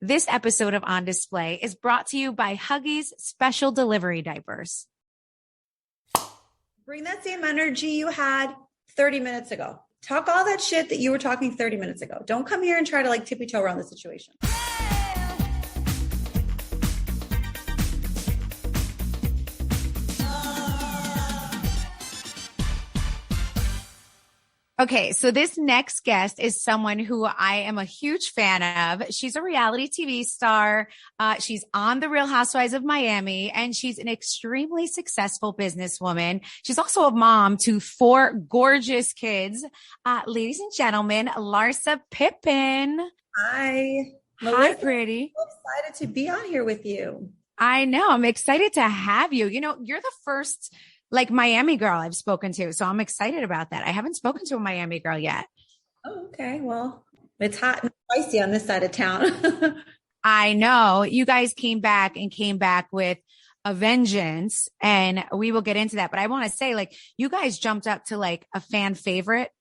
This episode of On Display is brought to you by Huggies Special Delivery Diapers. Bring that same energy you had 30 minutes ago. Talk all that shit that you were talking 30 minutes ago. Don't come here and try to like tippy toe around the situation. Okay, so this next guest is someone who I am a huge fan of. She's a reality TV star. She's on the Real Housewives of Miami, and she's an extremely successful businesswoman. She's also a mom to 4 gorgeous kids. Ladies and gentlemen, Larsa Pippen. Hi. Hi, pretty. I'm so excited to be on here with you. I know. I'm excited to have you. You know, you're the first Miami girl I've spoken to. So I'm excited about that. I haven't spoken to a Miami girl yet. Oh, okay. Well, it's hot and spicy on this side of town. I know. You guys came back with a vengeance, and we will get into that. But I want to say, you guys jumped up to a fan favorite,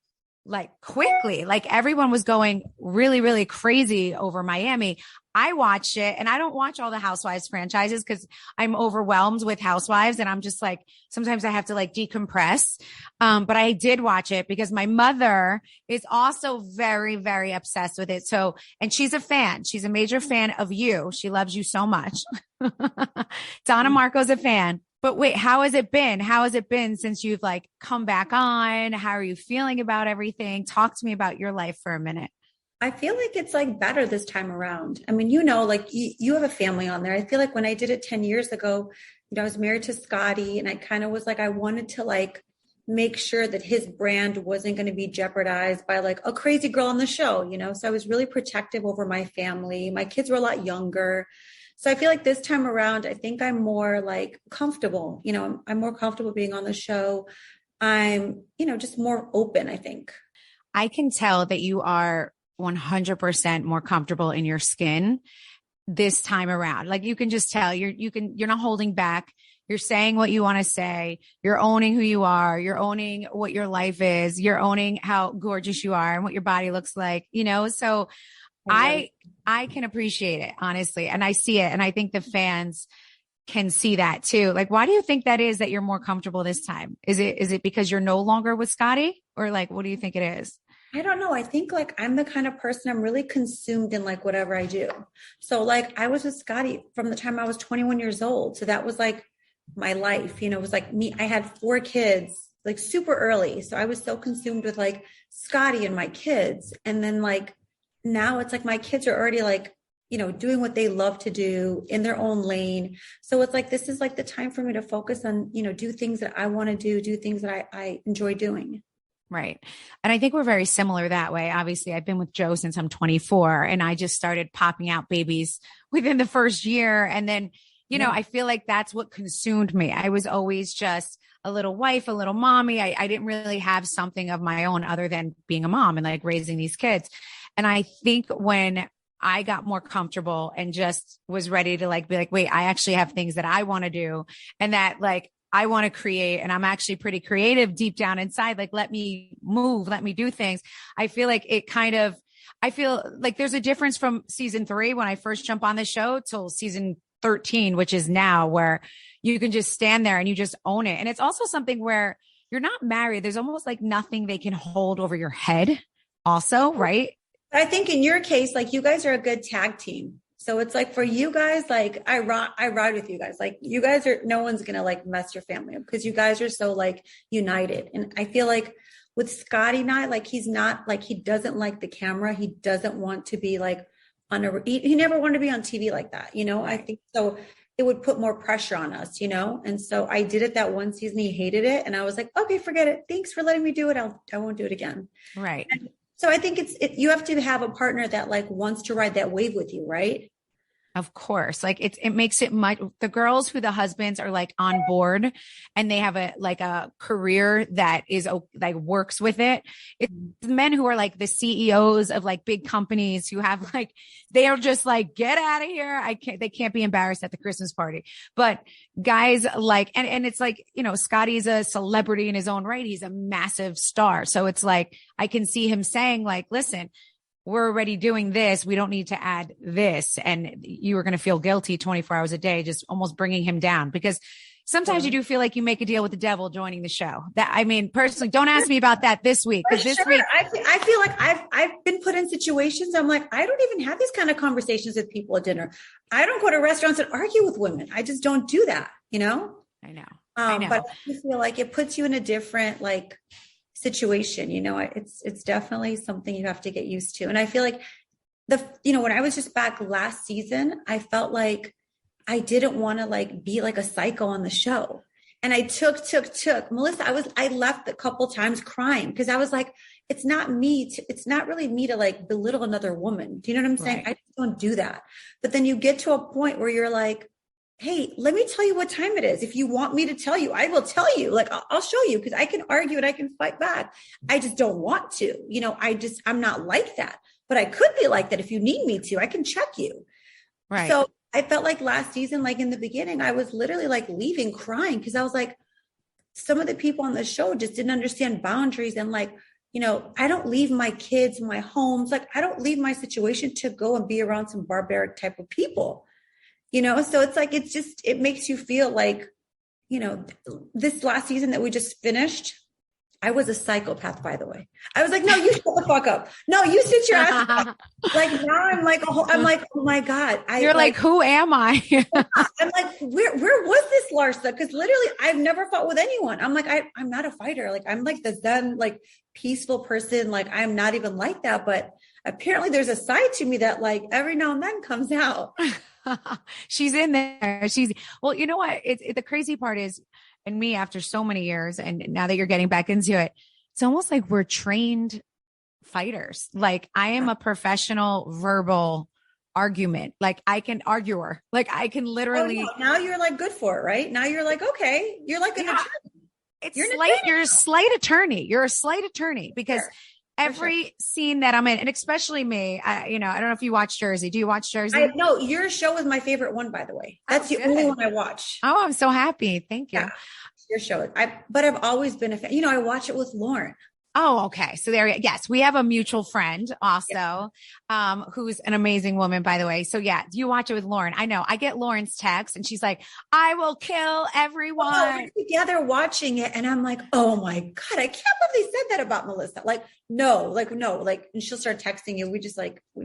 quickly. Everyone was going really, really crazy over Miami. I watched it, and I don't watch all the Housewives franchises because I'm overwhelmed with Housewives, and I'm just sometimes I have to decompress. But I did watch it because my mother is also very, very obsessed with it. So, and she's a fan. She's a major fan of you. She loves you so much. Donna Marco's a fan. But wait, how has it been? How has it been since you've come back on? How are you feeling about everything? Talk to me about your life for a minute. I feel like it's better this time around. I mean, you have a family on there. I feel like when I did it 10 years ago, I was married to Scotty, and I kind of was I wanted to make sure that his brand wasn't going to be jeopardized by a crazy girl on the show, So I was really protective over my family. My kids were a lot younger. So I feel like this time around, I think I'm more comfortable, I'm more comfortable being on the show. I'm, just more open, I think. I can tell that you are 100% more comfortable in your skin this time around. You can just tell you're not holding back. You're saying what you want to say. You're owning who you are. You're owning what your life is. You're owning how gorgeous you are and what your body looks like, so I can appreciate it, honestly. And I see it. And I think the fans can see that too. Why do you think that is, that you're more comfortable this time? Is it because you're no longer with Scotty, or what do you think it is? I don't know. I think I'm the kind of person, I'm really consumed in whatever I do. So I was with Scotty from the time I was 21 years old. So that was my life, it was me. I had 4 kids super early. So I was so consumed with Scotty and my kids. And then now it's my kids are already doing what they love to do in their own lane. So it's this is the time for me to focus on, do things that I want to do things that I enjoy doing. Right. And I think we're very similar that way. Obviously, I've been with Joe since I'm 24, and I just started popping out babies within the first year. And then, I feel like that's what consumed me. I was always just a little wife, a little mommy. I didn't really have something of my own other than being a mom and raising these kids. And I think when I got more comfortable and just was ready to be wait, I actually have things that I want to do, and that I want to create, and I'm actually pretty creative deep down inside. Let me move, let me do things. I feel I feel there's a difference from season 3 when I first jump on the show till season 13, which is now, where you can just stand there and you just own it. And it's also something where you're not married. There's almost nothing they can hold over your head also, right? I think in your case, you guys are a good tag team. So it's for you guys, I ride with you guys. You guys are, no one's going to mess your family up because you guys are so united. And I feel with Scotty and I, he's not he doesn't like the camera. He doesn't want to be he never wanted to be on TV like that. I think so it would put more pressure on us, And so I did it that one season. He hated it. And I was okay, forget it. Thanks for letting me do it. I won't do it again. Right. And so I think you have to have a partner that wants to ride that wave with you. Right. Of course. It makes it much, the girls who the husbands are on board and they have a career that is works with it. It's men who are the CEOs of big companies who have they are just get out of here. They can't be embarrassed at the Christmas party. But guys and it's Scotty's a celebrity in his own right. He's a massive star. So it's I can see him saying listen, we're already doing this. We don't need to add this. And you were going to feel guilty 24 hours a day, just almost bringing him down, because sometimes you do feel like you make a deal with the devil joining the show. That, I mean, personally, don't ask me about that this week. Because this week, I feel like I've been put in situations. I'm like, I don't even have these kind of conversations with people at dinner. I don't go to restaurants and argue with women. I just don't do that, you know? I know. But I feel like it puts you in a different like situation, you know, it's definitely something you have to get used to. And I feel like when I was just back last season, I felt like I didn't want to like be like a psycho on the show. And I took Melissa. I left a couple times crying because I was like, it's not really me to like belittle another woman. Do you know what I'm saying? Right. I just don't do that. But then you get to a point where you're like, hey, let me tell you what time it is. If you want me to tell you, I will tell you. Like, I'll show you, because I can argue and I can fight back. I just don't want to, you know, I'm not like that, but I could be like that. If you need me to, I can check you. Right. So I felt like last season, like in the beginning, I was literally like leaving crying, because I was like, some of the people on the show just didn't understand boundaries. And like, you know, I don't leave my kids, my homes. Like, I don't leave my situation to go and be around some barbaric type of people. You know, so it's like, it makes you feel like, you know, this last season that we just finished, I was a psychopath, by the way. I was like, no, you shut the fuck up. No, you sit your ass up. Like now I'm like, oh my God. You're like, who am I? I'm like, where was this Larsa? Because literally I've never fought with anyone. I'm like, I'm not a fighter. Like, I'm like the zen, like peaceful person. Like, I'm not even like that. But apparently there's a side to me that like every now and then comes out. She's in there. Well, you know what? The crazy part is, and me after so many years, and now that you're getting back into it, it's almost like we're trained fighters. Like, I am a professional verbal argument. Like, I can arguer. Like, I can literally. Oh, no. Now you're like good for it, right? Now you're like, okay, you're like an attorney. You're a slight attorney. You're a slight attorney, because every scene that I'm in, and especially me, I don't know if you watch Jersey. Do you watch Jersey? No, your show is my favorite one, by the way. That's the only one I watch. Oh, I'm so happy. Thank you. Yeah, your show. But I've always been a fan. You know, I watch it with Lauren. Oh, okay. So yes, we have a mutual friend also, who's an amazing woman, by the way. So yeah, you watch it with Lauren. I know I get Lauren's text and she's like, I will kill everyone. We're together watching it. And I'm like, oh my God, I can't believe they said that about Melissa. Like, no, and she'll start texting you. We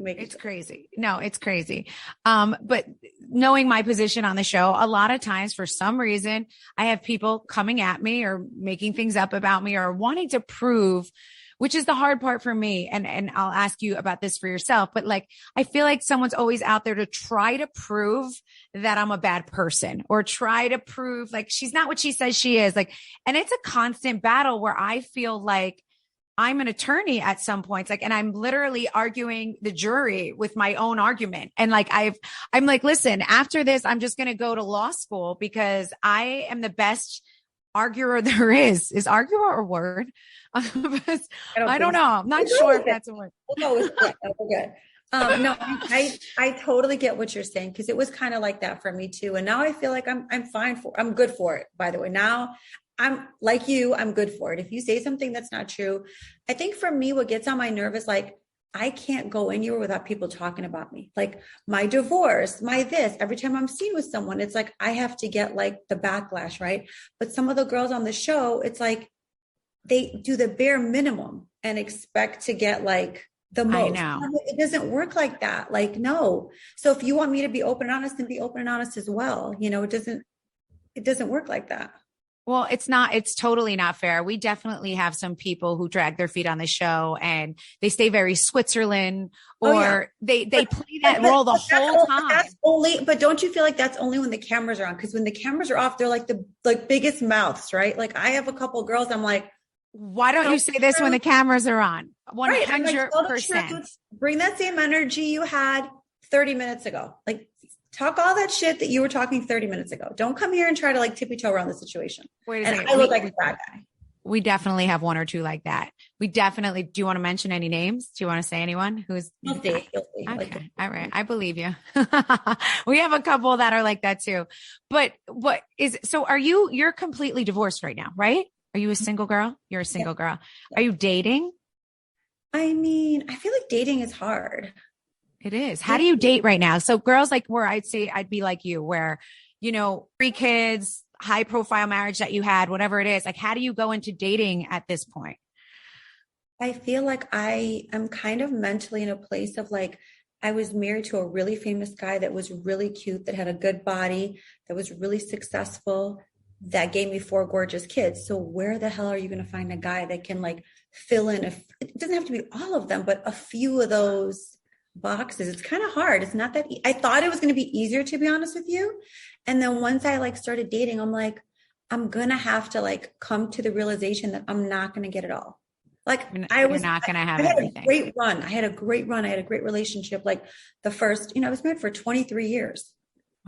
make it's crazy. No, it's crazy. But knowing my position on the show, a lot of times for some reason, I have people coming at me or making things up about me or wanting to prove, which is the hard part for me. And I'll ask you about this for yourself, but like, I feel like someone's always out there to try to prove that I'm a bad person, or try to prove like she's not what she says she is. Like, and it's a constant battle where I feel like I'm an attorney at some points, like, and I'm literally arguing the jury with my own argument. And like, I'm like, listen, after this, I'm just going to go to law school because I am the best arguer there is. Is arguer a word? I don't know. I'm not sure if that's a word. Okay. No, I totally get what you're saying, because it was kind of like that for me too. And now I feel like I'm good for it, by the way. Now I'm like you, I'm good for it. If you say something that's not true, I think for me, what gets on my nerve is like, I can't go anywhere without people talking about me. Like my divorce, my this, every time I'm seen with someone, it's like, I have to get like the backlash, right? But some of the girls on the show, it's like, they do the bare minimum and expect to get like the most. I know. It doesn't work like that. Like, no. So if you want me to be open and honest, then be open and honest as well. You know, it doesn't work like that. Well, it's totally not fair. We definitely have some people who drag their feet on the show and they stay very Switzerland, or they play that role the whole time. But don't you feel like that's only when the cameras are on? Because when the cameras are off, they're like the biggest mouths, right? Like I have a couple girls, I'm like, why don't you say this when the cameras are on? 100%. Bring that same energy you had 30 minutes ago. Like, talk all that shit that you were talking 30 minutes ago. Don't come here and try to like tippy toe around the situation. Wait a second. And I look like a bad guy. We definitely have one or two like that. Do you want to mention any names? Do you want to say anyone who's? You'll see. Okay. All right. I believe you. We have a couple that are like that too. But you're completely divorced right now, right? Are you a single girl? You're a single girl. Are you dating? I mean, I feel like dating is hard. It is. How do you date right now? So girls like where I'd say I'd be like you, where, 3 kids, high profile marriage that you had, whatever it is. Like, how do you go into dating at this point? I feel like I am kind of mentally in a place of like, I was married to a really famous guy that was really cute, that had a good body, that was really successful, that gave me 4 gorgeous kids. So where the hell are you going to find a guy that can like fill in it doesn't have to be all of them, but a few of those boxes? It's kind of hard. It's not that I thought it was going to be easier, to be honest with you. And then once I like started dating, I'm like, I'm going to have to like come to the realization that I'm not going to get it all. Like You're not going to have I had everything. a great run. I had a great run. I had a great relationship. Like the first, I was married for 23 years.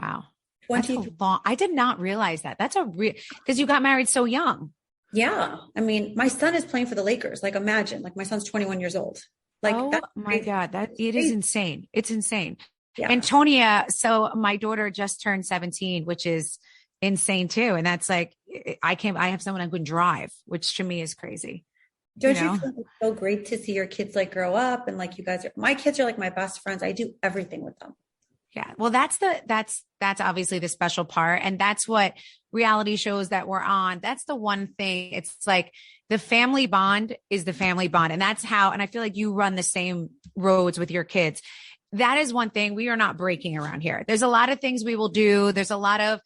Wow. That's 20. a long. I did not realize that. That's a real, because you got married so young. Yeah. I mean, my son is playing for the Lakers. Like imagine, like my son's 21 years old. Like Oh that's my crazy. God. It is Crazy. insane. It's insane. Yeah. Antonia, so my daughter just turned 17, which is insane too. And that's like, I have someone who can drive, which to me is crazy, you Don't you know? feel it's so great to see your kids like grow up and like you guys are, my kids are like my best friends. I do everything with them. Yeah. Well, that's obviously the special part. And that's what reality shows that we're on. That's the one thing. It's like the family bond is the family bond. And that's how, and I feel like you run the same roads with your kids. That is one thing we are not breaking around here. There's a lot of things we will do. There's a lot of,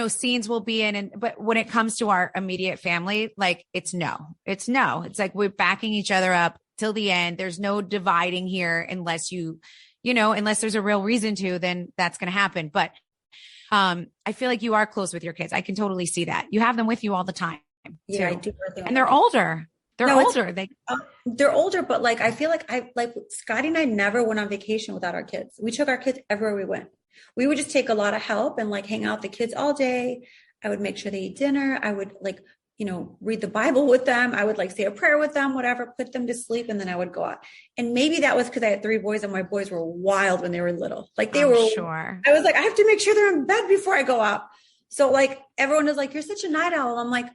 scenes we'll be in. But when it comes to our immediate family, like it's no. It's like we're backing each other up till the end. There's no dividing here unless unless there's a real reason to, then that's going to happen. But I feel like you are close with your kids. I can totally see that. You have them with you all the time Yeah, too. I do everything And with they're them. older. They're No, older. they're older, but like I feel like Scotty and I never went on vacation without our kids. We took our kids everywhere we went. We would just take a lot of help and like hang out with the kids all day. I would make sure they eat dinner. I would like, read the Bible with them. I would like say a prayer with them, whatever, put them to sleep, and then I would go out. And maybe that was because I had 3 boys and my boys were wild when they were little. Like they I'm were sure. I was like, I have to make sure they're in bed before I go out. So like everyone is like, you're such a night owl. I'm like,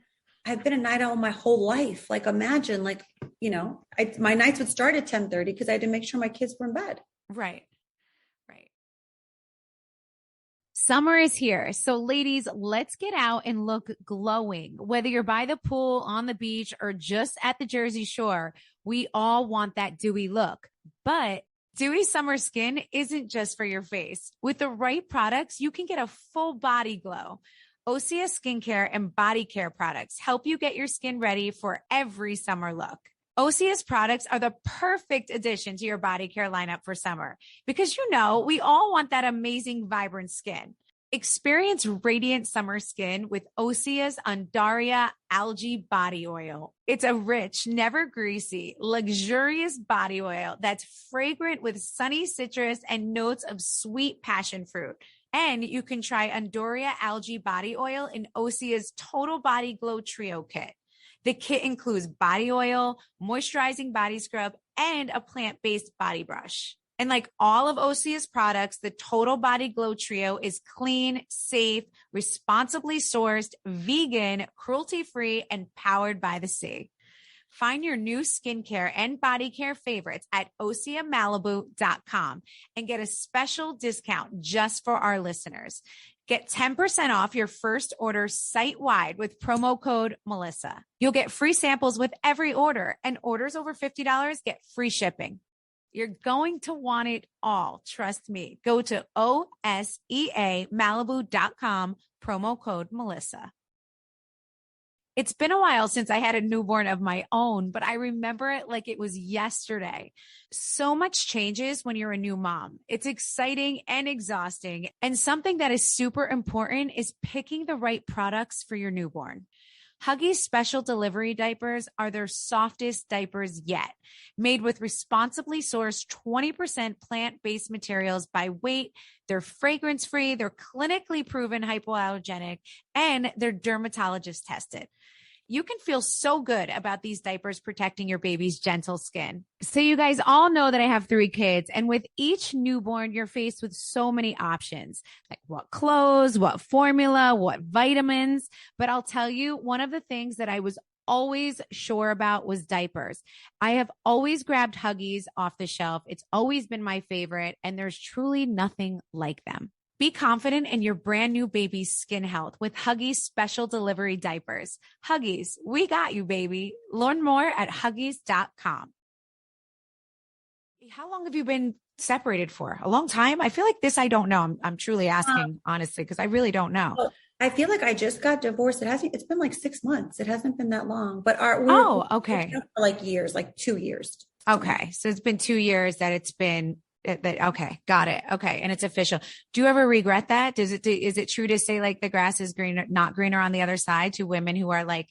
I've been a night owl my whole life. Like imagine like, my nights would start at 10:30 because I had to make sure my kids were in bed. Right. Right. Summer is here. So ladies, let's get out and look glowing. Whether you're by the pool, on the beach, or just at the Jersey Shore, we all want that dewy look. But dewy summer skin isn't just for your face. With the right products, you can get a full body glow. Osea skincare and body care products help you get your skin ready for every summer look. Osea's products are the perfect addition to your body care lineup for summer because we all want that amazing, vibrant skin. Experience radiant summer skin with Osea's Andaria Algae Body Oil. It's a rich, never greasy, luxurious body oil that's fragrant with sunny citrus and notes of sweet passion fruit. And you can try Andaria Algae Body Oil in Osea's Total Body Glow Trio Kit. The kit includes body oil, moisturizing body scrub, and a plant-based body brush. And like all of Osea's products, the Total Body Glow Trio is clean, safe, responsibly sourced, vegan, cruelty-free, and powered by the sea. Find your new skincare and body care favorites at OseaMalibu.com and get a special discount just for our listeners. Get 10% off your first order site-wide with promo code Melissa. You'll get free samples with every order, and orders over $50 get free shipping. You're going to want it all. Trust me. Go to OSEAMalibu.com, promo code Melissa. It's been a while since I had a newborn of my own, but I remember it like it was yesterday. So much changes when you're a new mom. It's exciting and exhausting. And something that is super important is picking the right products for your newborn. Huggies special delivery diapers are their softest diapers yet, made with responsibly sourced 20% plant-based materials by weight. They're fragrance-free, they're clinically proven hypoallergenic, and they're dermatologist tested. You can feel so good about these diapers protecting your baby's gentle skin. So you guys all know that I have 3 kids, and with each newborn, you're faced with so many options, like what clothes, what formula, what vitamins. But I'll tell you, one of the things that I was always sure about was diapers. I have always grabbed Huggies off the shelf. It's always been my favorite, and there's truly nothing like them. Be confident in your brand new baby's skin health with Huggies special delivery diapers. Huggies, we got you, baby. Learn more at Huggies.com. How long have you been separated for? A long time? I feel like this, I don't know. I'm truly asking honestly, because I really don't know. Well, I feel like I just got divorced. It's been like 6 months. It hasn't been that long, but okay. For like years, like 2 years. Okay. So it's been 2 years that it's been that. Okay. Got it. Okay. And it's official. Do you ever regret that? Is it true to say like the grass is greener, not greener on the other side to women who are like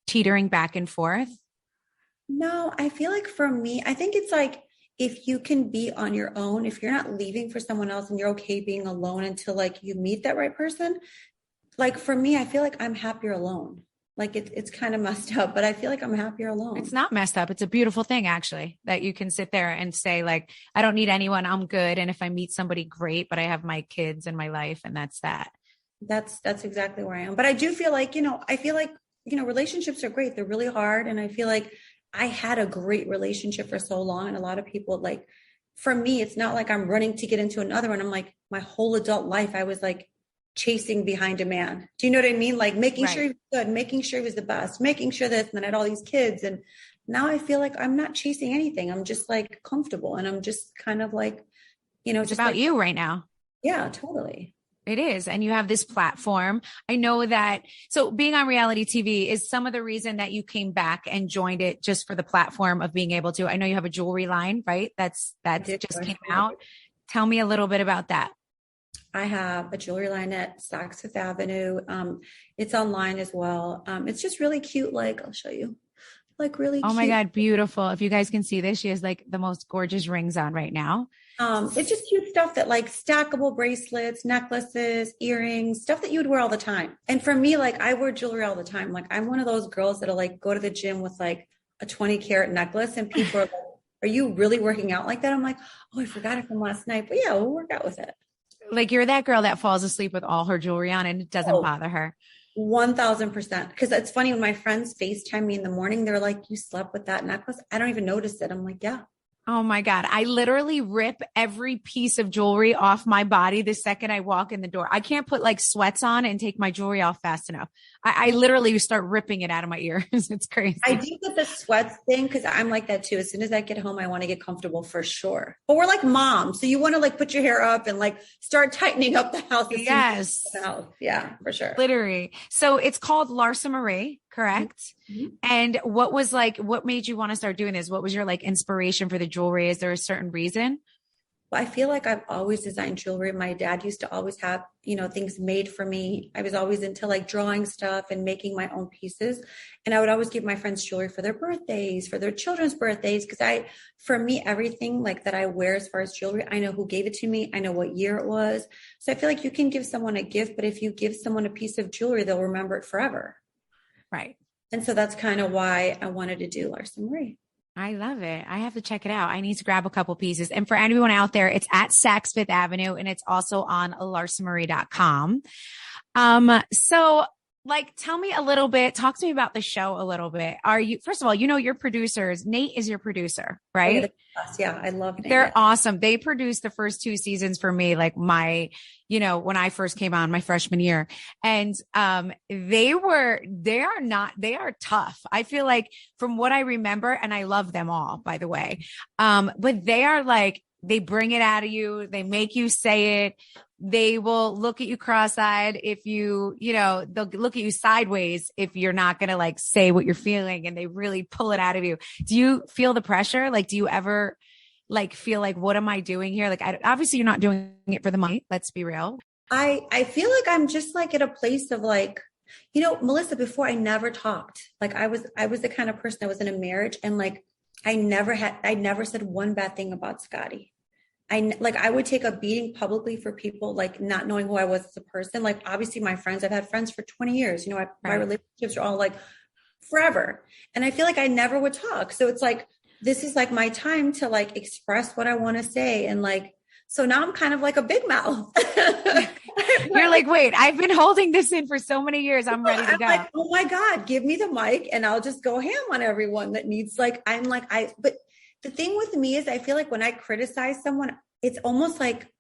teetering back and forth? No, I feel like for me, I think it's like, if you can be on your own, if you're not leaving for someone else and you're okay being alone until like you meet that right person, like for me, I feel like I'm happier alone. Like it's kind of messed up, but I feel like I'm happier alone. It's not messed up. It's a beautiful thing, actually, that you can sit there and say like, I don't need anyone. I'm good. And if I meet somebody, great, but I have my kids and my life, and that's that. That's exactly where I am. But I do feel like, relationships are great. They're really hard. And I feel like I had a great relationship for so long. And a lot of people, like, for me, it's not like I'm running to get into another one. I'm like, my whole adult life, I was like chasing behind a man. Do you know what I mean? Like making sure he was good, making sure he was the best, making sure this, and then I had all these kids. And now I feel like I'm not chasing anything. I'm just like comfortable. And I'm just kind of like, it's just about like, you right now. Yeah, totally. It is. And you have this platform. I know that. So being on reality TV is some of the reason that you came back and joined it, just for the platform of being able to. I know you have a jewelry line, right? That just came out. Tell me a little bit about that. I have a jewelry line at Saks Fifth Avenue. It's online as well. It's just really cute. Like, I'll show you. Like really cute. Oh my God, beautiful. If you guys can see this, she has like the most gorgeous rings on right now. It's just cute stuff that like stackable bracelets, necklaces, earrings, stuff that you would wear all the time. And for me, like I wear jewelry all the time. Like I'm one of those girls that'll like go to the gym with like a 20 karat necklace, and people are like, are you really working out like that? I'm like, oh, I forgot it from last night, but yeah, we'll work out with it. Like you're that girl that falls asleep with all her jewelry on and it doesn't bother her. 1000%. Because it's funny when my friends FaceTime me in the morning, they're like, you slept with that necklace? I don't even notice it. I'm like, yeah. Oh my God. I literally rip every piece of jewelry off my body the second I walk in the door. I can't put like sweats on and take my jewelry off fast enough. I literally start ripping it out of my ears. It's crazy. I do get the sweats thing because I'm like that too. As soon as I get home, I want to get comfortable for sure. But we're like moms. So you want to like put your hair up and like start tightening up the house. Yes. Yeah, for sure. Literally. So it's called Larsa Marie, correct? Mm-hmm. And what made you want to start doing this? What was your like inspiration for the jewelry? Is there a certain reason? Well, I feel like I've always designed jewelry. My dad used to always have, things made for me. I was always into like drawing stuff and making my own pieces. And I would always give my friends jewelry for their birthdays, for their children's birthdays. Because for me, everything like that I wear as far as jewelry, I know who gave it to me. I know what year it was. So I feel like you can give someone a gift, but if you give someone a piece of jewelry, they'll remember it forever. Right. And so that's kind of why I wanted to do Larsa Marie. I love it. I have to check it out. I need to grab a couple pieces. And for anyone out there, it's at Saks Fifth Avenue and it's also on larsamarie.com. So like, tell me a little bit, talk to me about the show a little bit. First of all, your producers, Nate is your producer, right? Yeah, I love Nate. They're awesome. They produced the first 2 seasons for me, like when I first came on my freshman year, and they are tough. I feel like from what I remember, and I love them all, by the way. But they are like, they bring it out of you. They make you say it. They will look at you cross-eyed if they'll look at you sideways if you're not going to like say what you're feeling, and they really pull it out of you. Do you feel the pressure? Like, do you ever like feel like, what am I doing here? Like, obviously you're not doing it for the money. Let's be real. I feel like I'm just like at a place of like, Melissa, before I never talked. Like I was the kind of person that was in a marriage, and like, I never said one bad thing about Scotty. I would take a beating publicly for people like not knowing who I was as a person. Like obviously my friends, I've had friends for 20 years, my relationships are all like forever. And I feel like I never would talk. So it's like, this is like my time to like express what I want to say. And like, So now I'm kind of like a big mouth. You're like, wait, I've been holding this in for so many years. I'm ready to go. Like, oh my God, give me the mic and I'll just go ham on everyone that needs but the thing with me is I feel like when I criticize someone, it's almost like,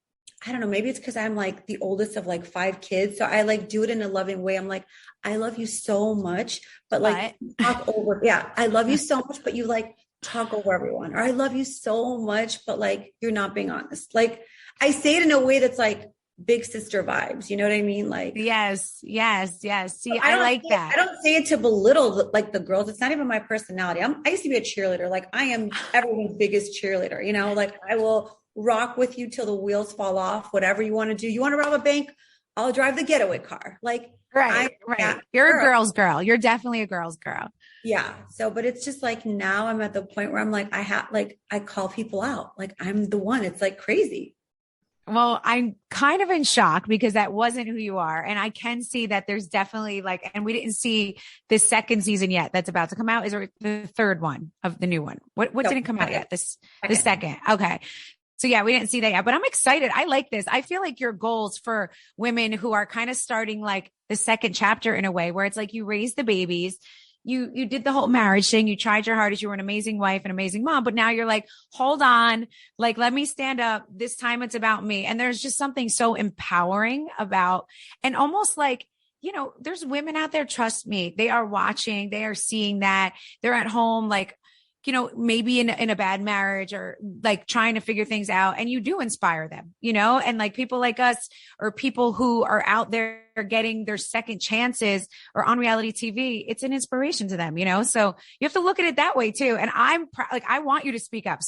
I don't know, maybe it's because I'm like the oldest of like 5 kids. So I like do it in a loving way. I'm like, I love you so much, but like talk over. Yeah. I love you so much, but you like talk over everyone. Or I love you so much, but like, you're not being honest. Like I say it in a way that's like big sister vibes. You know what I mean? Like, yes. See, I like that. I don't say it to belittle like the girls. It's not even my personality. I used to be a cheerleader. Like I am everyone's biggest cheerleader, you know, like I will rock with you till the wheels fall off, whatever you want to do. You want to rob a bank? I'll drive the getaway car. Like, right. You're a girl's girl. You're definitely a girl's girl. Yeah. So, but it's just like, now I'm at the point where I'm like, I call people out. Like I'm the one. It's like crazy. Well, I'm kind of in shock because that wasn't who you are. And I can see that there's definitely like, and we didn't see this second season yet that's about to come out. Is it the third one of the new one? What didn't come out yet? The second. Okay. So yeah, we didn't see that yet, but I'm excited. I like this. I feel like your goals for women who are kind of starting like the second chapter in a way where it's like you raised the babies. You did the whole marriage thing. You tried your hardest. You were an amazing wife, an amazing mom, but now you're like, hold on, like, let me stand up. This time it's about me. And there's just something so empowering about, and almost like, you know, there's women out there, trust me, they are watching, they are seeing that they're at home, like, you know, maybe in a bad marriage or like trying to figure things out. And you do inspire them, you know, and like people like us or people who are out there getting their second chances or on reality TV, it's an inspiration to them, you know? So you have to look at it that way too. And I'm like, I want you to speak up.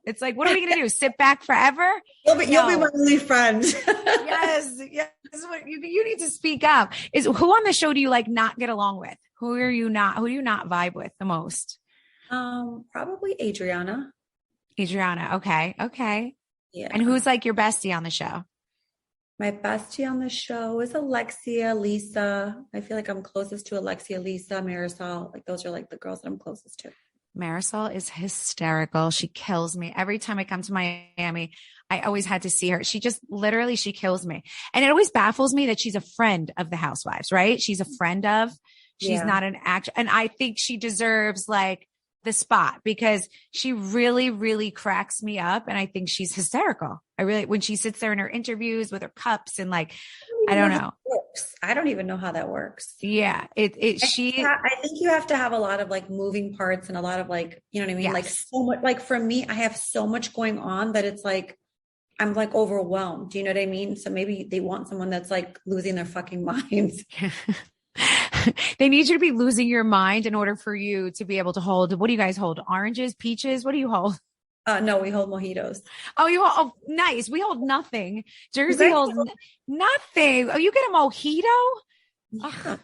It's like, what are we going to do? Sit back forever? You'll be my only friend. Yes. You need to speak up. Who on the show do you like not get along with? Who do you not vibe with the most? Probably Adriana. Okay. Yeah. And who's like your bestie on the show? My bestie on the show is Alexia, Lisa. I feel like I'm closest to Alexia, Lisa, Marisol. Like those are like the girls that I'm closest to. Marisol is hysterical. She kills me. Every time I come to Miami, I always had to see her. She kills me. And it always baffles me that she's a friend of the Housewives, right? She's a friend of, she's not an actor. And I think she deserves like the spot because she really, really cracks me up. And I think she's hysterical. When she sits there in her interviews with her cups and like, I don't know. I don't even know how that works. Yeah. I think you have to have a lot of like moving parts and a lot of like, you know what I mean? Yes. Like so much, like for me, I have so much going on that it's like, I'm like overwhelmed. Do you know what I mean? So maybe they want someone that's like losing their fucking minds. They need you to be losing your mind in order for you to be able to hold. What do you guys hold? Oranges, peaches? What do you hold? No, we hold mojitos. Oh, nice. We hold nothing. Jersey holds nothing. Oh, you get a mojito? Yeah.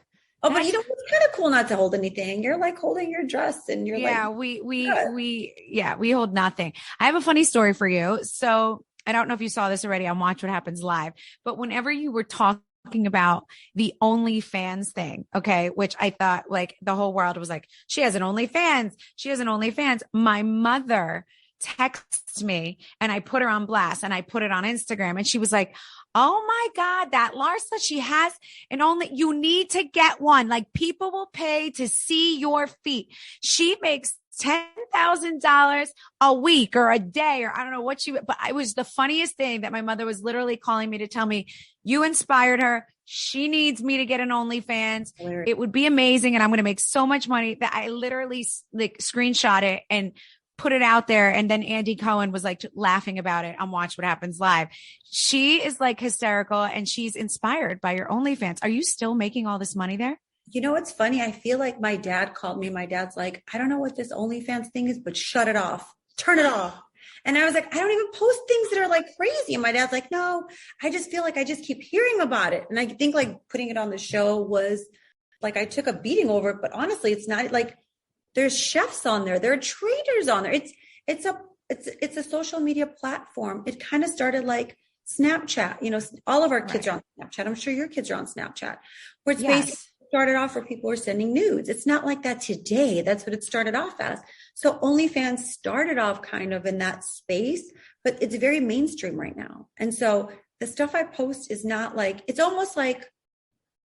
Oh, but you know, it's kind of cool not to hold anything. You're like holding your dress and you're we hold nothing. I have a funny story for you. So I don't know if you saw this already on Watch What Happens Live, but whenever you were talking about the OnlyFans thing, okay, which I thought like the whole world was like, she has an OnlyFans. My mother texted me and I put her on blast and I put it on Instagram and she was like, oh my God, that Larsa, she has you need to get one. Like people will pay to see your feet. She makes $10,000 a week or a day, or I don't know what but it was the funniest thing that my mother was literally calling me to tell me, you inspired her. She needs me to get an OnlyFans. It would be amazing. And I'm going to make so much money that I literally like screenshot it and put it out there. And then Andy Cohen was like laughing about it on Watch What Happens Live. She is like hysterical and she's inspired by your OnlyFans. Are you still making all this money there? You know, what's funny. I feel like my dad called me. My dad's like, I don't know what this OnlyFans thing is, but shut it off. Turn it off. And I was like, I don't even post things that are like crazy. And my dad's like, no, I just feel like I just keep hearing about it. And I think like putting it on the show was like, I took a beating over it, but honestly, it's not like there's chefs on there. There are traders on there. It's a social media platform. It kind of started like Snapchat, you know, all of our kids are on Snapchat. I'm sure your kids are on Snapchat, where it's basically started off where people were sending nudes. It's not like that today. That's what it started off as. So OnlyFans started off kind of in that space, but it's very mainstream right now. And so the stuff I post is not like, it's almost like,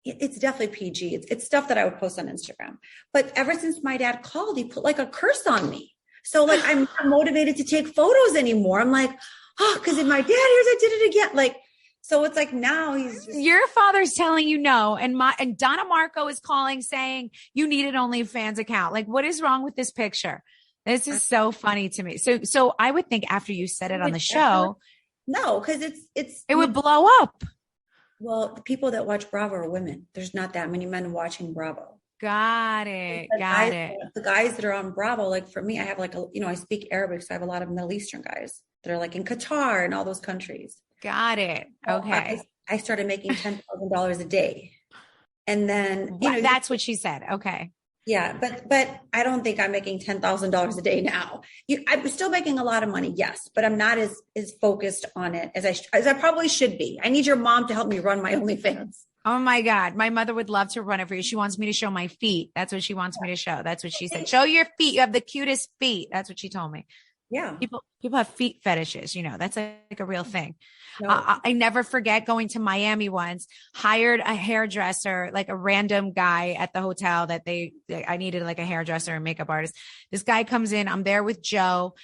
it's definitely PG. It's stuff that I would post on Instagram. But ever since my dad called, he put like a curse on me. So like, I'm not motivated to take photos anymore. I'm like, oh, because if my dad hears I did it again, like, so it's like now he's just, your father's telling you no. And Donna Marco is calling saying you need an OnlyFans account. Like, what is wrong with this picture? This is so funny to me. So I would think after you said it on the show, no, because it would blow up. Well, the people that watch Bravo are women. There's not that many men watching Bravo. Got it. The guys that are on Bravo, like for me, I have like, I speak Arabic, so I have a lot of Middle Eastern guys that are like in Qatar and all those countries. Got it. Okay. I started making $10,000 a day. And then, that's what she said. Okay. Yeah. But I don't think I'm making $10,000 a day now. I'm still making a lot of money. Yes. But I'm not as focused on it as I probably should be. I need your mom to help me run my OnlyFans. Oh my God. My mother would love to run it for you. She wants me to show my feet. That's what she wants me to show. That's what she said. Show your feet. You have the cutest feet. That's what she told me. Yeah. People have feet fetishes, that's like a real thing. No. I never forget going to Miami once, hired a hairdresser, like a random guy at the hotel I needed like a hairdresser and makeup artist. This guy comes in, I'm there with Joe.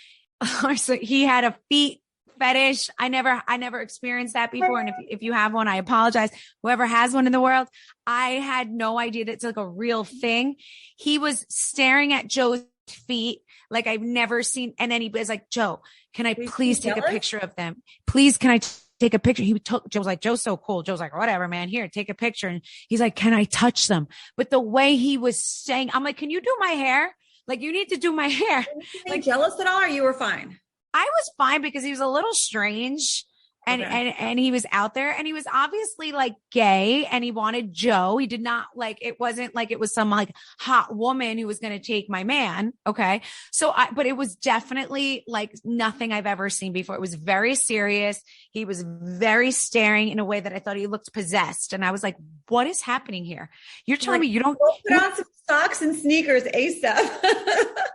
So he had a feet fetish. I never experienced that before. And if you have one, I apologize. Whoever has one in the world, I had no idea that it's like a real thing. He was staring at Joe's feet like I've never seen. And then he was like, Joe, can I please take a picture of them? Please, can I take a picture? Joe was like, Joe's so cool. Joe's like, whatever, man, here, take a picture. And he's like, can I touch them? But the way he was saying, I'm like, can you do my hair? Like, you need to do my hair. Like, jealous at all, or you were fine? I was fine because he was a little strange. And he was out there and he was obviously like gay and he wanted Joe. He did not like, it wasn't like it was some like hot woman who was going to take my man. Okay. But it was definitely like nothing I've ever seen before. It was very serious. He was very staring in a way that I thought he looked possessed. And I was like, what is happening here? You're telling me you don't put on some socks and sneakers ASAP.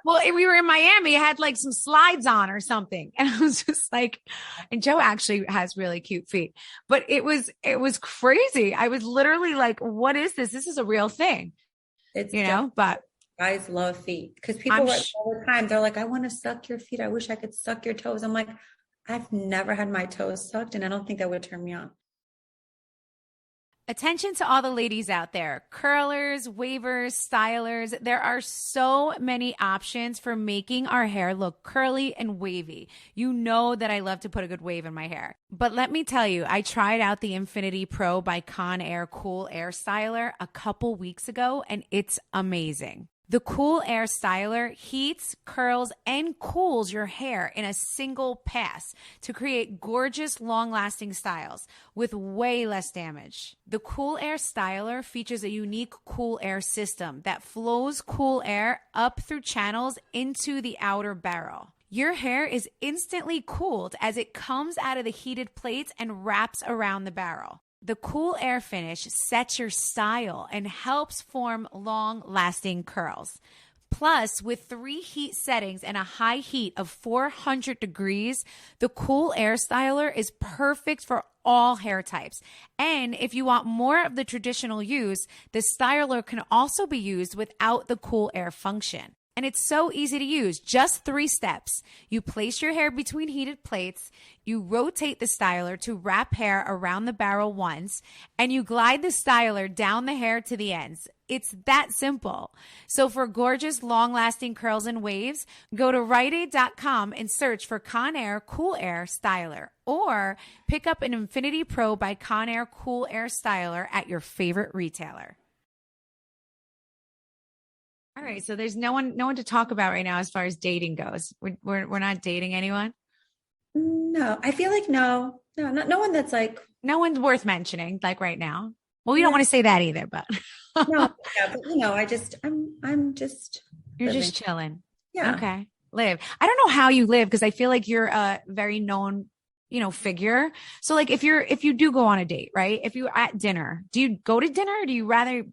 Well, we were in Miami. I had like some slides on or something. And I was just like, and Joe actually has really cute feet, but it was crazy. I was literally like, what is this? This is a real thing, but guys love feet because people all the time. They're like, I want to suck your feet. I wish I could suck your toes. I'm like, I've never had my toes sucked and I don't think that would turn me on. Attention to all the ladies out there, curlers, wavers, stylers. There are so many options for making our hair look curly and wavy. You know that I love to put a good wave in my hair. But let me tell you, I tried out the InfinitiPRO by Conair Cool Air Styler a couple weeks ago, and it's amazing. The Cool Air Styler heats, curls, and cools your hair in a single pass to create gorgeous, long-lasting styles with way less damage. The Cool Air Styler features a unique cool air system that flows cool air up through channels into the outer barrel. Your hair is instantly cooled as it comes out of the heated plates and wraps around the barrel. The cool air finish sets your style and helps form long-lasting curls. Plus, with 3 heat settings and a high heat of 400 degrees, the Cool Air Styler is perfect for all hair types. And if you want more of the traditional use, the styler can also be used without the cool air function. And it's so easy to use, just 3 steps. You place your hair between heated plates, you rotate the styler to wrap hair around the barrel once, and you glide the styler down the hair to the ends. It's that simple. So for gorgeous, long-lasting curls and waves, go to RiteAid.com and search for Conair Cool Air Styler, or pick up an InfinitiPRO by Conair Cool Air Styler at your favorite retailer. All right. So there's no one to talk about right now as far as dating goes. We're not dating anyone. No, I feel like no one that's like, no one's worth mentioning like right now. Well, we don't want to say that either, but no, yeah, but I'm just, you're living. Just chilling. Yeah. Okay. Live. I don't know how you live because I feel like you're a very known, figure. So like if you do go on a date, right? If you're at dinner, do you go to dinner or do you rather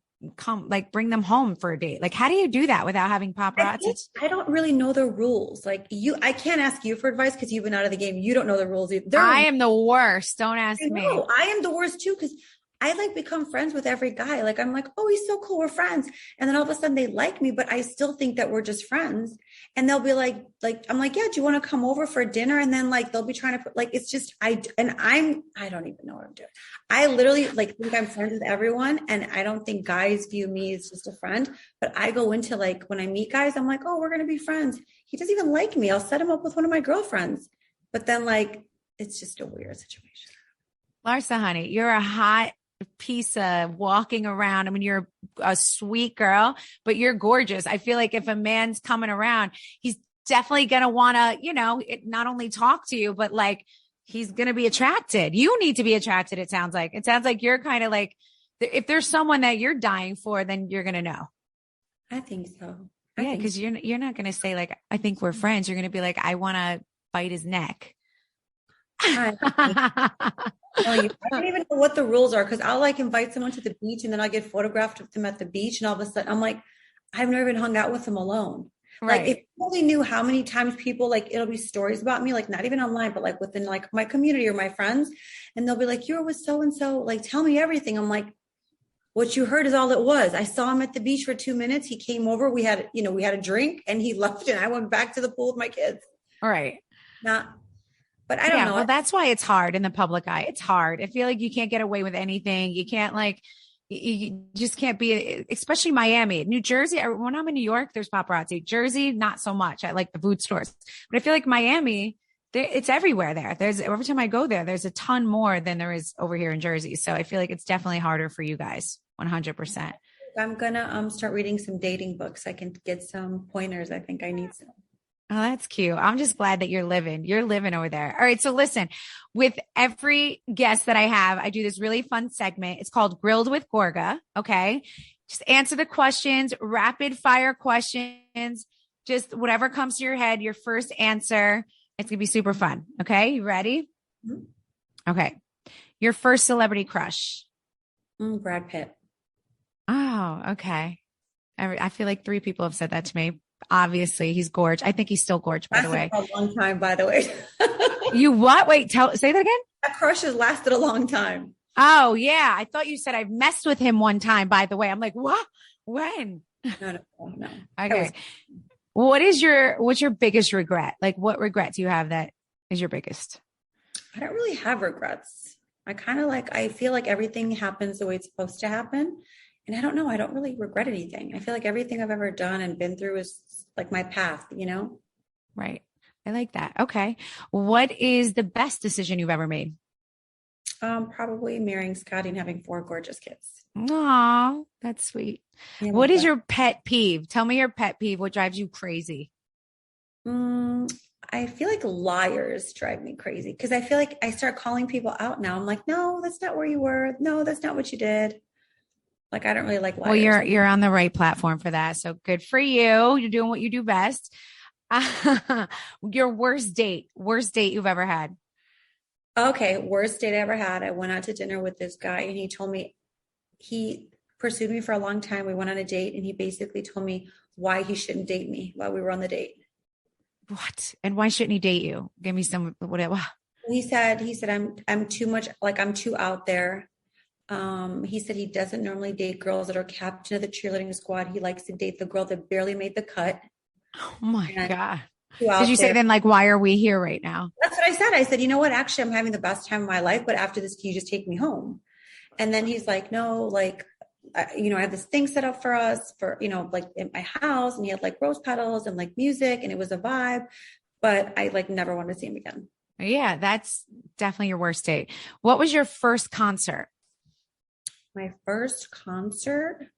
bring them home for a date? Like, how do you do that without having paparazzi? I don't really know the rules. Like I can't ask you for advice because you've been out of the game. You don't know the rules either. I am the worst. Don't ask me. I am the worst too because I like become friends with every guy. Like I'm like, oh, he's so cool. We're friends. And then all of a sudden they like me, but I still think that we're just friends. And they'll be like, I'm like, yeah, do you want to come over for dinner? And then like, they'll be trying to put like, it's just, I don't even know what I'm doing. I literally like think I'm friends with everyone. And I don't think guys view me as just a friend, but I go into like, when I meet guys, I'm like, oh, we're going to be friends. He doesn't even like me. I'll set him up with one of my girlfriends. But then like, it's just a weird situation. Larsa, honey, you're a hot piece of walking around. I mean, you're a sweet girl, but you're gorgeous. I feel like if a man's coming around, he's definitely going to want to, not only talk to you, but like he's going to be attracted. You need to be attracted. It sounds like you're kind of like, if there's someone that you're dying for, then you're going to know. I think so. Yeah. Cause you're not going to say like, I think we're friends. You're going to be like, I want to bite his neck. I don't even know what the rules are because I'll like invite someone to the beach and then I'll get photographed with them at the beach and all of a sudden I'm like, I've never even hung out with them alone. Right. Like if you only knew how many times people like it'll be stories about me, like not even online, but like within like my community or my friends, and they'll be like, you're with so and so, like tell me everything. I'm like, what you heard is all it was. I saw him at the beach for 2 minutes. He came over, we had a drink and he left and I went back to the pool with my kids. All right. But I don't know. Well, that's why it's hard in the public eye. It's hard. I feel like you can't get away with anything. You can't you just can't be, especially Miami, New Jersey. When I'm in New York, there's paparazzi. Jersey, not so much. I like the food stores, but I feel like Miami, it's everywhere there. Every time I go there, there's a ton more than there is over here in Jersey. So I feel like it's definitely harder for you guys. 100%. I'm going to start reading some dating books. I can get some pointers. I think I need some. Oh, that's cute. I'm just glad that you're living over there. All right. So listen, with every guest that I have, I do this really fun segment. It's called Grilled with Gorga. Okay. Just answer the questions, rapid fire questions, just whatever comes to your head, your first answer. It's going to be super fun. Okay. You ready? Mm-hmm. Okay. Your first celebrity crush. Brad Pitt. Oh, okay. I feel like 3 people have said that to me. Obviously, he's gorgeous. I think he's still gorgeous, by the way. A long time, by the way. You what? Wait, say that again. That crush has lasted a long time. Oh yeah, I thought you said I've messed with him one time. By the way, I'm like, what? When? No. Okay. What's your biggest regret? Like, what regret do you have that is your biggest? I don't really have regrets. I feel like everything happens the way it's supposed to happen. And I don't know, I don't really regret anything. I feel like everything I've ever done and been through is like my path, Right. I like that. Okay. What is the best decision you've ever made? Probably marrying Scotty and having 4 gorgeous kids. Aw, that's sweet. Yeah, what is your pet peeve? Tell me your pet peeve. What drives you crazy? I feel like liars drive me crazy because I feel like I start calling people out now. I'm like, no, that's not where you were. No, that's not what you did. Like, I don't really like liars. Well, you're on the right platform for that. So good for you. You're doing what you do best. Your worst date you've ever had. Okay. Worst date I ever had. I went out to dinner with this guy and he told me he pursued me for a long time. We went on a date and he basically told me why he shouldn't date me while we were on the date. What? And why shouldn't he date you? Give me some, whatever. He said, I'm too much, like I'm too out there. He said he doesn't normally date girls that are captain of the cheerleading squad. He likes to date the girl that barely made the cut. Oh my God. Did you say then, like, why are we here right now? That's what I said. I said, you know what? Actually, I'm having the best time of my life, but after this, can you just take me home? And then he's like, no, like, I have this thing set up for us for, like in my house, and he had like rose petals and like music and it was a vibe, but I like never wanted to see him again. Yeah. That's definitely your worst date. What was your first concert? My first concert.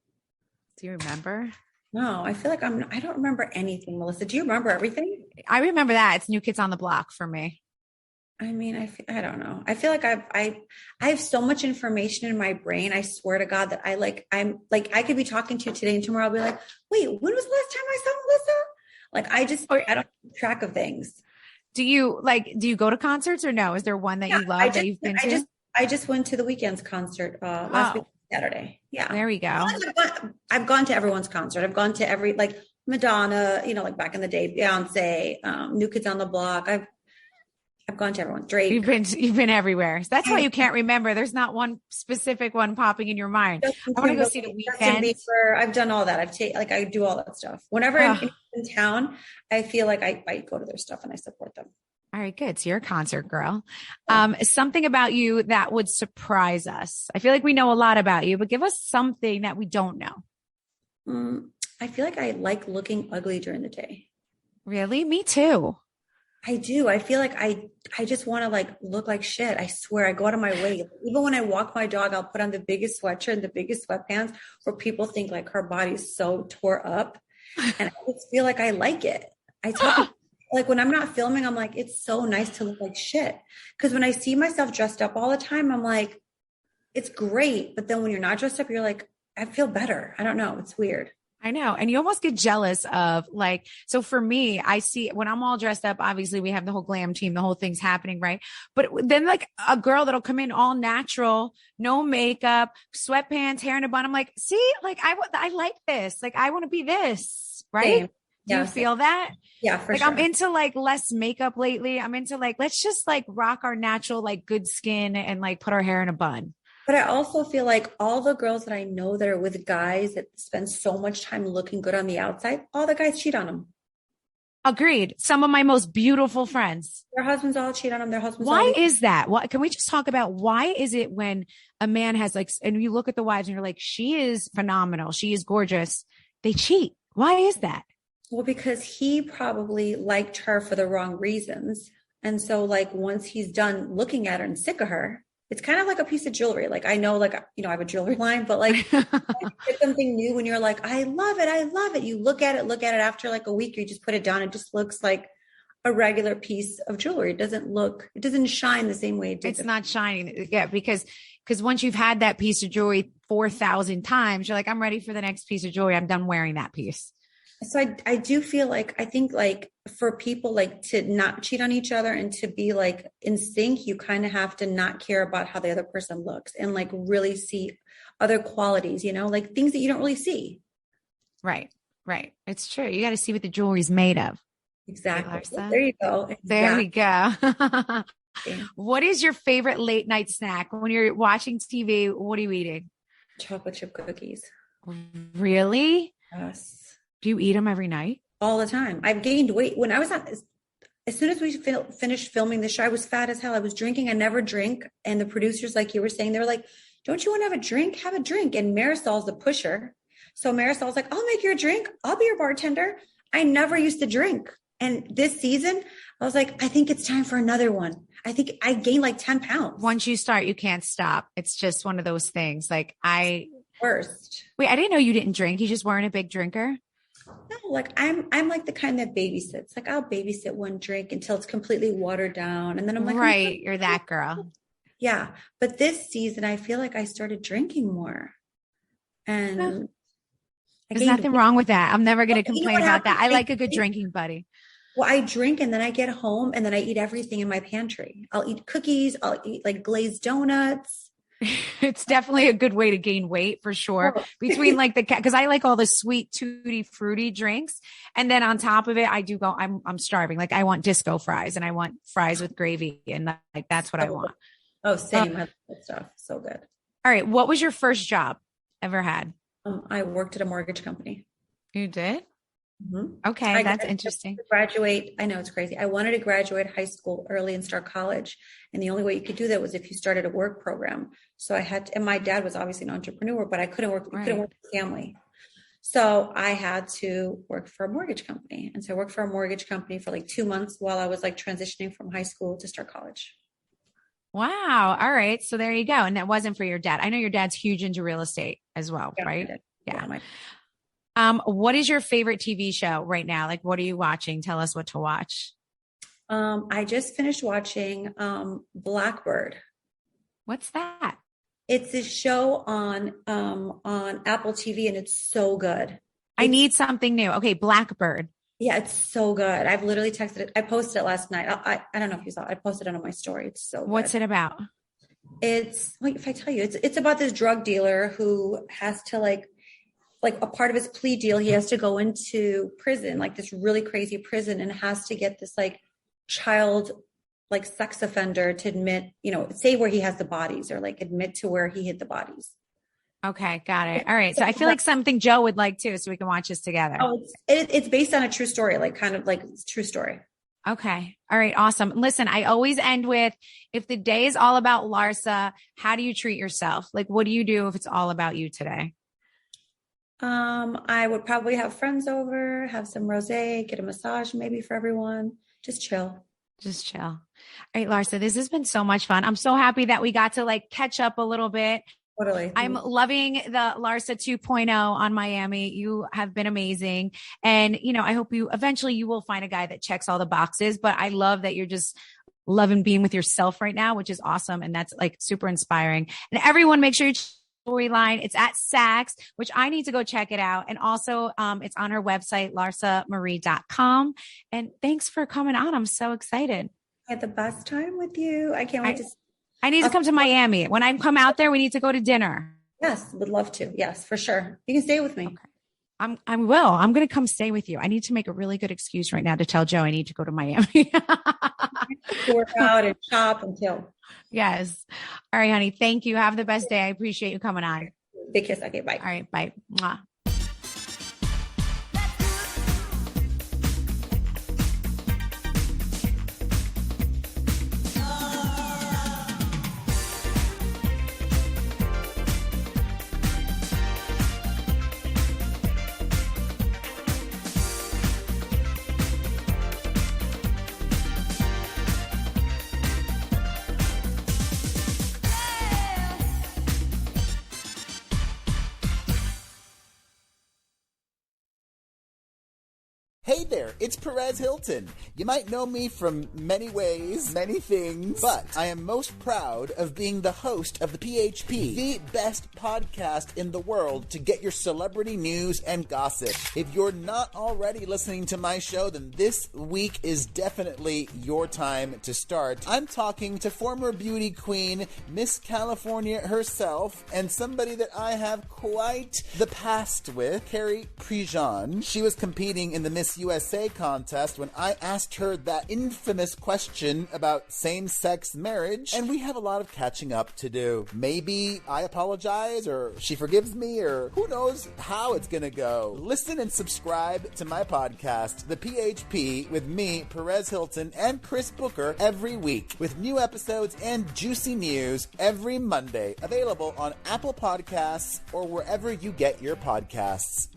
Do you remember? No, I feel like I don't remember anything, Melissa. Do you remember everything? I remember that. It's New Kids on the Block for me. I mean, I don't know. I feel like I have so much information in my brain. I swear to God that I could be talking to you today and tomorrow I'll be like, wait, when was the last time I saw Melissa? Like, I don't keep track of things. Do you go to concerts or no? Is there one that you love that you've been to? I just went to the Weeknd's concert last week. Saturday. Yeah. There we go. I've gone to everyone's concert. I've gone to every, like Madonna, like back in the day, Beyonce, New Kids on the Block. I've gone to everyone. Drake. You've been everywhere. So that's why you can't remember. There's not one specific one popping in your mind. I want to go see the Weeknd. I've done all that. I do all that stuff. Whenever I'm in town, I feel like I go to their stuff and I support them. All right, good. So you're a concert girl. Something about you that would surprise us. I feel like we know a lot about you, but give us something that we don't know. I feel like I like looking ugly during the day. Really? Me too. I do. I feel like I just want to like look like shit. I swear I go out of my way. Even when I walk my dog, I'll put on the biggest sweatshirt and the biggest sweatpants where people think like her body's so tore up. And I just feel like I like it. I tell like when I'm not filming, I'm like, it's so nice to look like shit. Because when I see myself dressed up all the time, I'm like, it's great. But then when you're not dressed up, you're like, I feel better. I don't know. It's weird. I know. And you almost get jealous of like, so for me, I see when I'm all dressed up, obviously we have the whole glam team, the whole thing's happening, right? But then like a girl that'll come in all natural, no makeup, sweatpants, hair in a bun. I'm like, see, like I like this. Like I want to be this, right? Same. Do you feel that? Yeah, for sure. I'm into like less makeup lately. I'm into like, let's just like rock our natural, like good skin and like put our hair in a bun. But I also feel like all the girls that I know that are with guys that spend so much time looking good on the outside, all the guys cheat on them. Agreed. Some of my most beautiful friends. Their husbands all cheat on them. Their husbands. Why is that? What can we just talk about? Why is it when a man has like, and you look at the wives and you're like, she is phenomenal. She is gorgeous. They cheat. Why is that? Well, because he probably liked her for the wrong reasons. And so like once he's done looking at her and sick of her, it's kind of like a piece of jewelry. Like I know, like, I have a jewelry line, but like it's something new when you're like, I love it. I love it. You look at it after like a week, you just put it down. It just looks like a regular piece of jewelry. It doesn't shine the same way it did. It's not shining. Yeah. Because once you've had that piece of jewelry 4,000 times, you're like, I'm ready for the next piece of jewelry. I'm done wearing that piece. So I do feel like, I think like for people like to not cheat on each other and to be like in sync, you kind of have to not care about how the other person looks and like really see other qualities, like things that you don't really see. Right. Right. It's true. You got to see what the jewelry's made of. Exactly. Larsa. There you go. Exactly. There we go. What is your favorite late night snack? When you're watching TV, what are you eating? Chocolate chip cookies. Really? Yes. Do you eat them every night? All the time. I've gained weight. When I was as soon as we finished filming the show, I was fat as hell. I was drinking. I never drink. And the producers, like you were saying, they were like, don't you want to have a drink? Have a drink. And Marisol's the pusher. So Marisol's like, I'll make you a drink. I'll be your bartender. I never used to drink. And this season, I was like, I think it's time for another one. I think I gained like 10 pounds. Once you start, you can't stop. It's just one of those things. Like Worst. Wait, I didn't know you didn't drink. You just weren't a big drinker? No, like I'm like the kind that babysits. Like I'll babysit one drink until it's completely watered down. And then I'm like, right, you're that girl. Yeah. But this season, I feel like I started drinking more. And there's nothing wrong with that. I'm never going to complain about that. I like a good drinking buddy. Well, I drink and then I get home and then I eat everything in my pantry. I'll eat cookies. I'll eat like glazed donuts. It's definitely a good way to gain weight for sure. Between like because I like all the sweet tutti fruity drinks, and then on top of it, I do go. I'm starving. Like I want disco fries, and I want fries with gravy, and like that's what I want. Oh, same. I love that stuff. So good. All right, what was your first job ever had? I worked at a mortgage company. You did? Mm-hmm. Okay, that's interesting. Graduate. I know it's crazy. I wanted to graduate high school early and start college. And the only way you could do that was if you started a work program. So I had to, and my dad was obviously an entrepreneur, but I couldn't work, couldn't work with family. So I had to work for a mortgage company. And so I worked for a mortgage company for like 2 months while I was like transitioning from high school to start college. Wow. All right. So there you go. And that wasn't for your dad. I know your dad's huge into real estate as well, right? Yeah. What is your favorite TV show right now? Like, what are you watching? Tell us what to watch. I just finished watching Blackbird. What's that? It's a show on Apple TV and it's so good. I need something new. Okay, Blackbird. Yeah, it's so good. I've literally texted it. I posted it last night. I don't know if you saw it. I posted it on my story. It's so good. What's it about? It's like, if I tell you, it's about this drug dealer who has to like a part of his plea deal, he has to go into prison, like this really crazy prison, and has to get this like child like sex offender to admit, say where he has the bodies, or like admit to where he hid the bodies. Okay, got it. All right. So I feel like something Joe would like too, so we can watch this together. Oh, it's based on a true story, like kind of like it's a true story. Okay. All right. Awesome. Listen, I always end with, if the day is all about Larsa, how do you treat yourself? Like, what do you do if it's all about you today? I would probably have friends over, have some rosé, get a massage maybe for everyone. Just chill. Just chill. All right, Larsa, this has been so much fun. I'm so happy that we got to like catch up a little bit. Totally. I'm loving the Larsa 2.0 on Miami. You have been amazing. And, I hope eventually you will find a guy that checks all the boxes, but I love that you're just loving being with yourself right now, which is awesome. And that's like super inspiring. And everyone, make sure you storyline. It's at Saks, which I need to go check it out. And also it's on her website, larsamarie.com. And thanks for coming on. I'm so excited. I had the best time with you. I can't wait to. I need to come to Miami. When I come out there, we need to go to dinner. Yes, would love to. Yes, for sure. You can stay with me. Okay. I will. I'm going to come stay with you. I need to make a really good excuse right now to tell Joe I need to go to Miami. To work out and shop and chill. Yes. All right, honey. Thank you. Have the best day. I appreciate you coming on. Big kiss. Okay, bye. All right, bye. Mwah. Hey there, it's Perez Hilton. You might know me from many ways, many things, but I am most proud of being the host of the PHP, the best podcast in the world to get your celebrity news and gossip. If you're not already listening to my show, then this week is definitely your time to start. I'm talking to former beauty queen, Miss California herself, and somebody that I have quite the past with, Carrie Prejean. She was competing in the Miss USA contest when I asked her that infamous question about same-sex marriage, and we have a lot of catching up to do. Maybe I apologize, or she forgives me, or who knows how it's gonna go. Listen and subscribe to my podcast, The PHP, with me, Perez Hilton, and Chris Booker every week, with new episodes and juicy news every Monday, available on Apple Podcasts or wherever you get your podcasts.